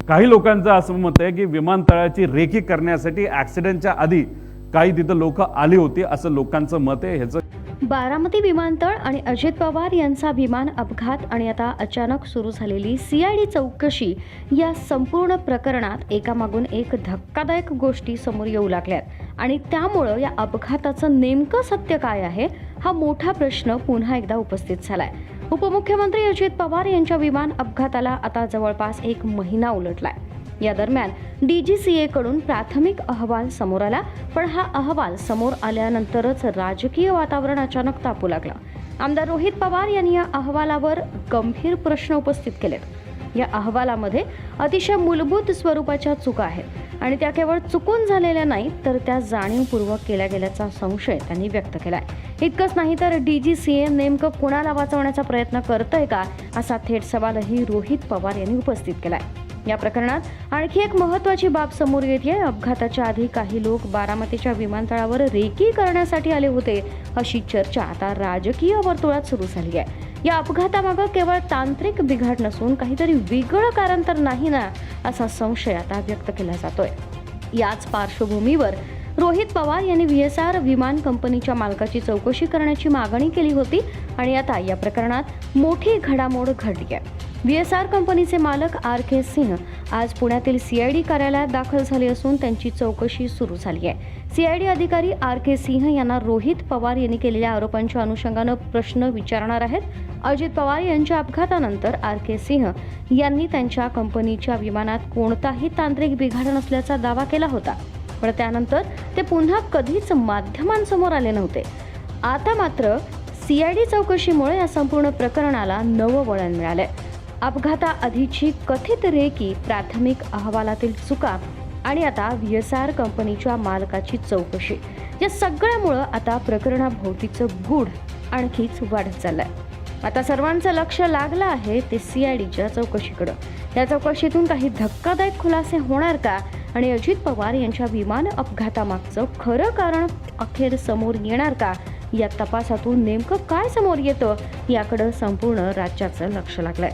काही लोकांचं असं मत आहे की विमानतळाची रेकी करण्यासाठी ॲक्सिडेंटच्या आधी काही तिथं लोक आली होती असं लोकांचं मत आहे। ह्याचं बारामती विमानतळ आणि अजित पवार यांचा विमान अपघात आणि आता अचानक सुरू झालेली सीआयडी चौकशी या संपूर्ण प्रकरणात एकामागून एक धक्कादायक गोष्टी समोर येऊ लागल्यात आणि त्यामुळे या अपघाताचं नेमकं सत्य काय आहे हा मोठा प्रश्न पुन्हा एकदा उपस्थित झालाय। उपमुख्यमंत्री अजित पवार यांच्या विमान अपघाताला आता जवळपास 1 महिना उलटलाय। या दरम्यान DGCA कडून प्राथमिक अहवाल समोर आला, पण हा अहवाल समोर आल्यानंतरच राजकीय वातावरण अचानक तापू लागलं। आमदार रोहित पवार यांनी या अहवालावर गंभीर प्रश्न उपस्थित केलेत। या अहवालामध्ये अतिशय मूलभूत स्वरूपाच्या चुका आहेत आणि त्या केवळ चुकून झालेल्या नाहीत तर त्या जाणीवपूर्वक केल्या गेल्याचा संशय त्यांनी व्यक्त केलाय। इतकंच नाही तर DGCA नेमकं कुणाला वाचवण्याचा प्रयत्न करतंय का असा थेट सवालही रोहित पवार यांनी उपस्थित केलाय। या प्रकरणात आणखी एक महत्त्वाची बाब समोर येते। अपघाताच्या आधी काही लोक बारामतीच्या विमानतळावर रेकी करण्यासाठी आले होते अशी चर्चा आता राजकीय वर्तुळात सुरू झाली आहे। या अपघातामागे केवळ तांत्रिक बिघाड नसून काहीतरी वेगळं कारण तर नाही ना असा संशय आता व्यक्त केला जातोय। याच पार्श्वभूमीवर रोहित पवार यांनी VSR विमान कंपनीच्या मालकाची चौकशी करण्याची मागणी केली होती आणि आता या प्रकरणात मोठी घडामोड घडली आहे। VSR कंपनीचे मालक RK सिंह आज पुण्यातील CID कार्यालयात दाखल झाले असून त्यांची चौकशी सुरू झाली आहे। CID अधिकारी RK सिंह यांना रोहित पवार यांनी केलेल्या आरोपांच्या अनुषंगाने प्रश्न विचारणार आहेत। अजित पवार यांच्या अपघातानंतर RK सिंह यांनी त्यांच्या कंपनीच्या विमानात कोणताही तांत्रिक बिघाड नसल्याचा दावा केला होता, पण त्यानंतर ते पुन्हा कधीच माध्यमांसमोर आले नव्हते। आता मात्र CID चौकशीमुळे या संपूर्ण प्रकरणाला नवं वळण मिळालंय। अपघाताआधीची कथित रेकी, प्राथमिक अहवालातील चुका आणि आता VSR कंपनीच्या मालकाची चौकशी या सगळ्यामुळे आता प्रकरणाभोवतीचं गूढ आणखीच वाढत चाललंय। आता सर्वांचं लक्ष लागलं आहे ते CIDच्या चौकशीकडे। या चौकशीतून काही धक्कादायक खुलासे होणार का आणि अजित पवार यांच्या विमान अपघातामागचं खरं कारण अखेर समोर येणार का? या तपासातून नेमकं काय समोर येतं याकडे संपूर्ण राज्याचं लक्ष लागलंय।